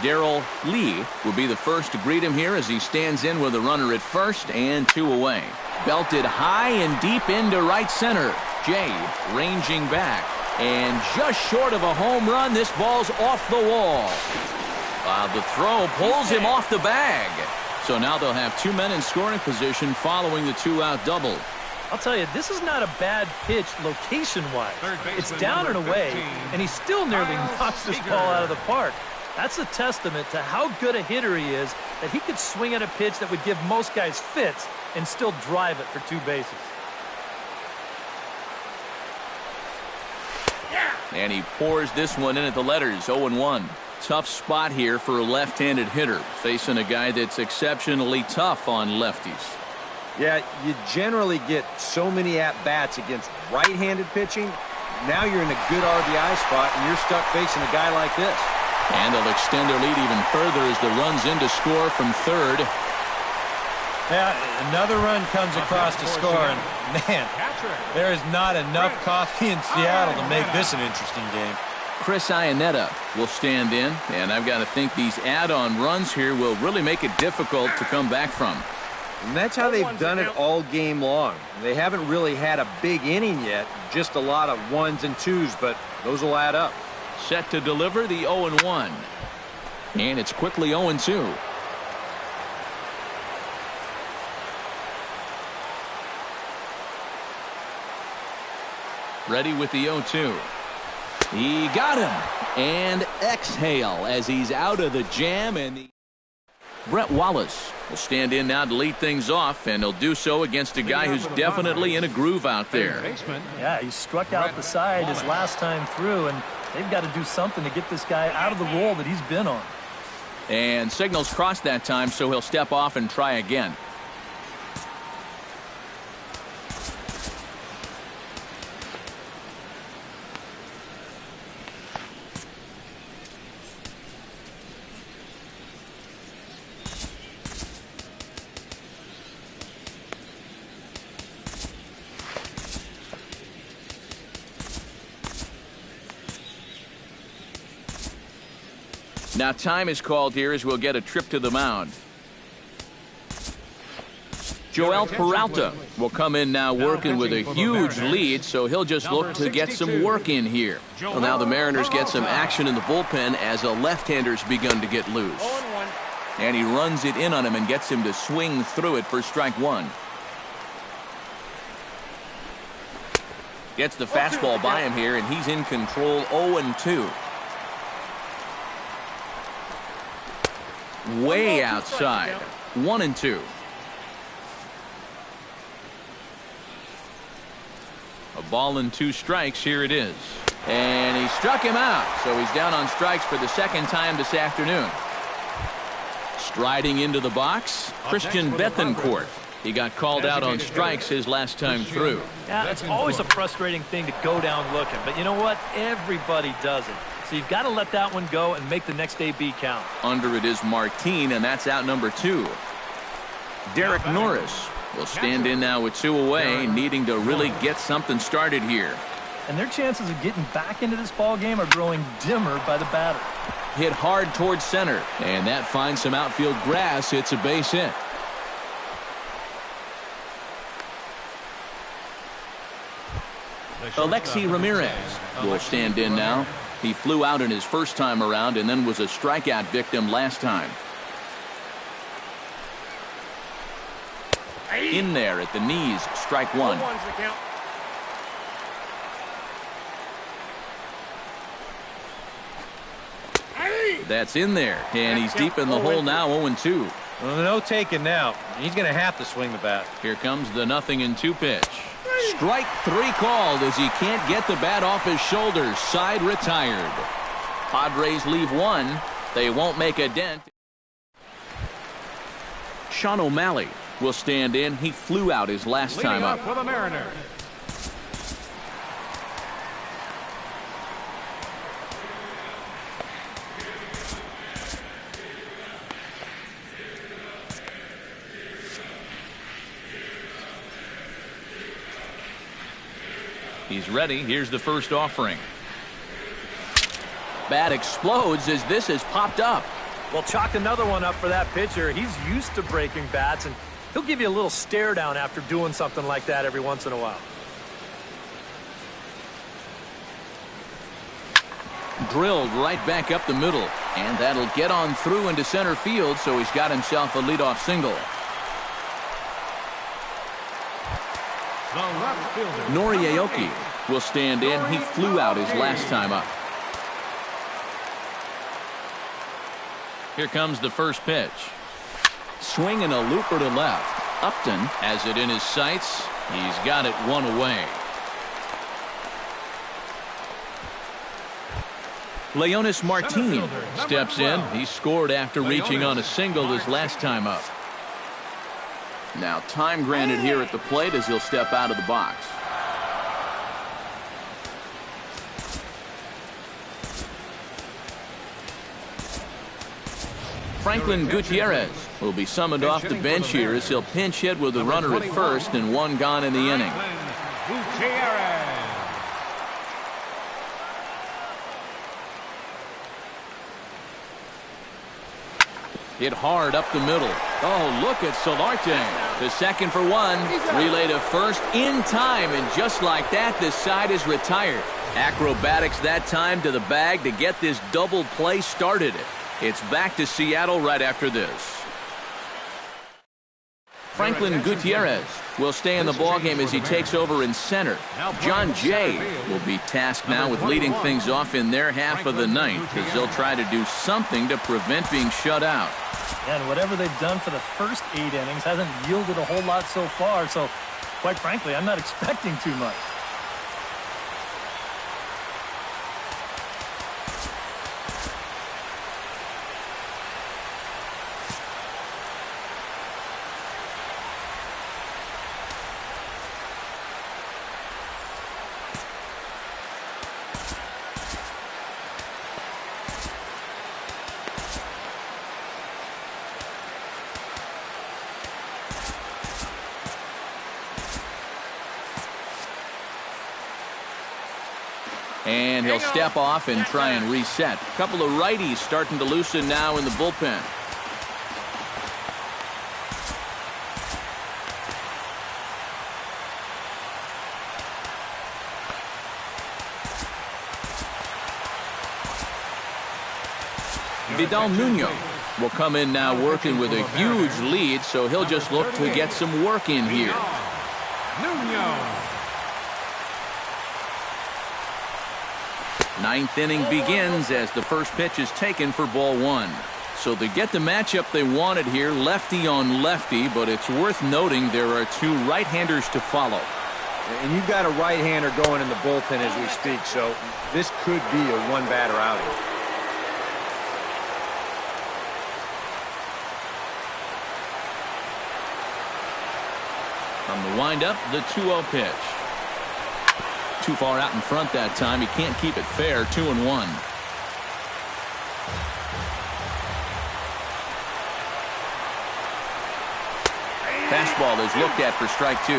Darrell Lee will be the first to greet him here as he stands in with a runner at first and 2 away. Belted high and deep into right center. Jay ranging back. And just short of a home run, this ball's off the wall. The throw pulls him off the bag. So now they'll have 2 men in scoring position following the 2-out double. I'll tell you, this is not a bad pitch location-wise. It's down and away, and he still nearly knocks this ball out of the park. That's a testament to how good a hitter he is, that he could swing at a pitch that would give most guys fits and still drive it for 2 bases. And he pours this one in at the letters, 0-1. Tough spot here for a left-handed hitter, facing a guy that's exceptionally tough on lefties. Yeah, you generally get so many at-bats against right-handed pitching. Now you're in a good RBI spot, and you're stuck facing a guy like this. And they'll extend their lead even further as the run's in to score from third. Yeah, another run comes across to score, and man, there is not enough coffee in Seattle to make this an interesting game. Chris Iannetta will stand in, and I've got to think these add-on runs here will really make it difficult to come back from. And that's how they've done it all game long. They haven't really had a big inning yet, just a lot of 1s and 2s, but those will add up. Set to deliver the 0-1. And it's quickly 0-2. Ready with the 0-2. He got him. And exhale as he's out of the jam. And Brett Wallace will stand in now to lead things off, and he'll do so against a guy who's definitely in a groove out there. Yeah, he struck out the side his last time through, and they've got to do something to get this guy out of the role that he's been on. And signals crossed that time, so he'll step off and try again. Now time is called here as we'll get a trip to the mound. Joel Peralta will come in now working with a huge lead, so he'll just look to get some work in here. Well, now the Mariners get some action in the bullpen as a left-hander's begun to get loose. And he runs it in on him and gets him to swing through it for strike one. Gets the fastball by him here, and he's in control. 0-2. Way outside. 1-2. A ball and 2 strikes. Here it is. And he struck him out. So he's down on strikes for the second time this afternoon. Striding into the box, Christian Bethancourt. He got called out on strikes his last time through. Yeah, it's always a frustrating thing to go down looking. But you know what? Everybody does it. So you've got to let that one go and make the next AB count. Under it is Martine, and that's out number 2. Derek Norris will stand in now with 2 away, needing to really get something started here. And their chances of getting back into this ball game are growing dimmer by the batter. Hit hard towards center, and that finds some outfield grass. It's a base hit. Alexi Ramirez will stand in now. He flew out in his first time around and then was a strikeout victim last time. In there at the knees, strike one. That's in there, and he's deep in the hole now, 0-2. Well, no taking now. He's going to have to swing the bat. Here comes the 0-2 pitch. Strike 3 called as he can't get the bat off his shoulders. Side retired. Padres leave 1. They won't make a dent. Sean O'Malley will stand in. He flew out his last time up. For the Mariners. He's ready. Here's the first offering. Bat explodes as this has popped up. Well, chalk another one up for that pitcher. He's used to breaking bats, and he'll give you a little stare down after doing something like that every once in a while. Drilled right back up the middle, and that'll get on through into center field, so he's got himself a leadoff single. Nori Aoki will stand in. He flew out his last time up. Here comes the first pitch. Swinging a looper to left. Upton has it in his sights. He's got it 1 away. Leonis Martin steps in. He scored after reaching on a single his last time up. Now time granted here at the plate as he'll step out of the box. Franklin Gutierrez will be summoned off the bench here as he'll pinch hit with a runner at first and one gone in the inning. Gutierrez. Hit hard up the middle. Oh, look at Solarte. The second for one. Relay to first in time, and just like that, this side is retired. Acrobatics that time to the bag to get this double play started. It's back to Seattle right after this. Franklin Gutierrez will stay in the ballgame as he takes over in center. John Jay will be tasked now with leading things off in their half of the ninth as they'll try to do something to prevent being shut out. And whatever they've done for the first 8 innings hasn't yielded a whole lot so far, so quite frankly, I'm not expecting too much. And he'll step off and try and reset. A couple of righties starting to loosen now in the bullpen. Vidal Nuno will come in now working with a huge lead, so he'll just look to get some work in here. Nuno. Ninth inning begins as the first pitch is taken for ball one. So they get the matchup they wanted here, lefty on lefty, but it's worth noting there are two right-handers to follow. And you've got a right-hander going in the bullpen as we speak, so this could be a one-batter outing. From the windup, the 2-0 pitch. Too far out in front that time. He can't keep it fair. 2-1. Fastball is looked at for strike 2.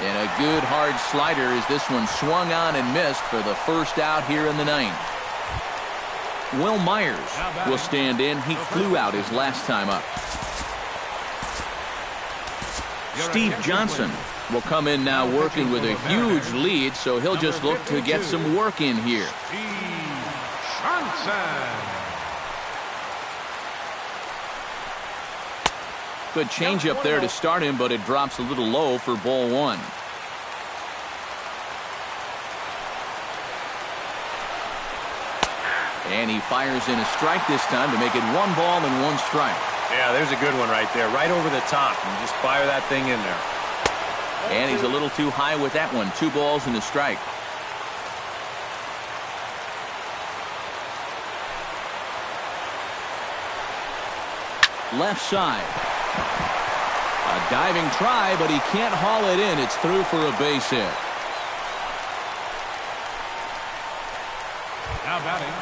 And a good hard slider as this one swung on and missed for the first out here in the ninth. Will Myers will stand in. He flew out his last time up. Steve Johnson will come in now working with a huge lead, so he'll just look to get some work in here. Good changeup there to start him, but it drops a little low for ball one. And he fires in a strike this time to make it 1 ball and 1 strike. Yeah, there's a good one right there, right over the top. And just fire that thing in there. And he's a little too high with that one. 2 balls and a strike. Left side. A diving try, but he can't haul it in. It's through for a base hit. Now batting.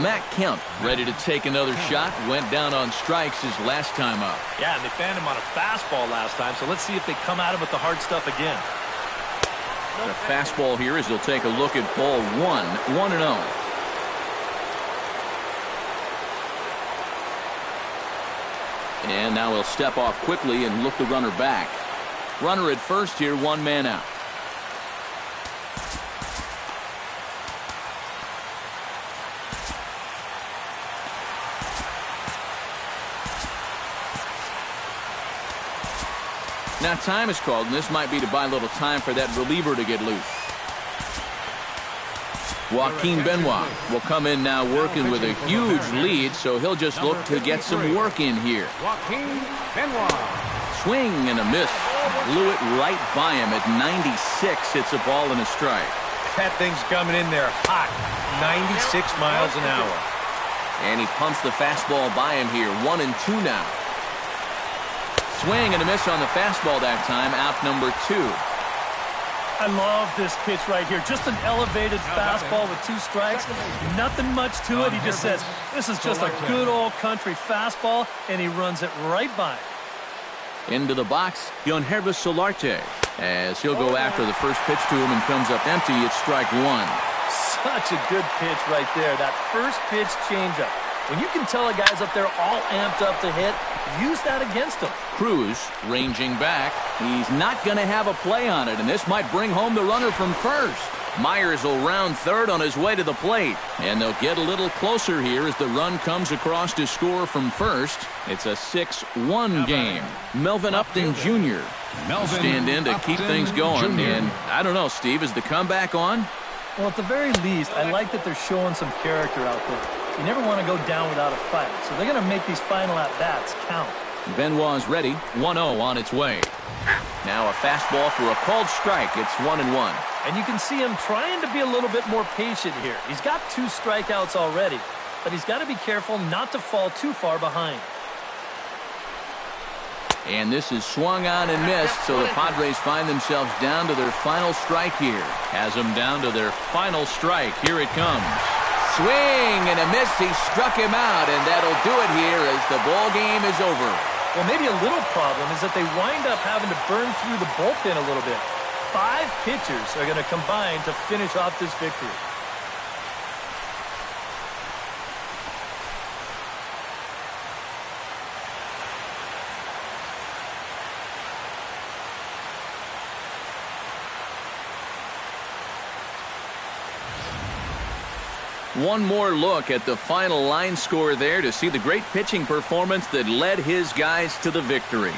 Matt Kemp ready to take another shot. Went down on strikes his last time up. Yeah, and they fanned him on a fastball last time, so let's see if they come at him with the hard stuff again. The fastball here as he'll take a look at ball 1. 1-0. And now he'll step off quickly and look the runner back. Runner at first here, 1 man out. Now time is called, and this might be to buy a little time for that reliever to get loose. Joaquin Benoit will come in now working with a huge lead, so he'll just look to get some work in here. Joaquin Benoit. Swing and a miss. Blew it right by him at 96. It's a ball and a strike. That thing's coming in there hot. 96 miles an hour. And he pumps the fastball by him here. 1-2 now. Swing and a miss on the fastball that time. Out number 2. I love this pitch right here. Just an elevated fastball with 2 strikes. Nothing much to it. He just says, this is just a good old country fastball, and he runs it right by it. Into the box, Yonhervis Solarte, as he'll go after the first pitch to him and comes up empty. It's strike 1. Such a good pitch right there. That first pitch changeup. When you can tell a guy's up there all amped up to hit, use that against him. Cruz ranging back. He's not going to have a play on it, and this might bring home the runner from first. Myers will round third on his way to the plate, and they'll get a little closer here as the run comes across to score from first. It's a 6-1 game. Melvin Upton Jr. stand in to keep things going, and I don't know, Steve, is the comeback on? Well, at the very least, I like that they're showing some character out there. You never want to go down without a fight, so they're going to make these final at-bats count. Benoit's ready. 1-0 on its way. Now a fastball for a called strike. It's 1-1. And you can see him trying to be a little bit more patient here. He's got 2 strikeouts already, but he's got to be careful not to fall too far behind. And this is swung on and missed, so the Padres find themselves down to their final strike here. Has them down to their final strike. Here it comes. Swing and a miss. He struck him out, and that'll do it here as the ball game is over. Well, maybe a little problem is that they wind up having to burn through the bullpen a little bit. 5 pitchers are going to combine to finish off this victory. One more look at the final line score there to see the great pitching performance that led his guys to the victory.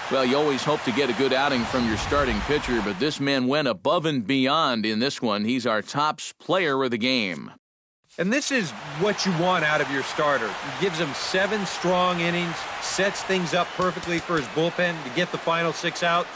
Well, you always hope to get a good outing from your starting pitcher, but this man went above and beyond in this one. He's our top player of the game. And this is what you want out of your starter. He gives him 7 strong innings, sets things up perfectly for his bullpen to get the final 6 out.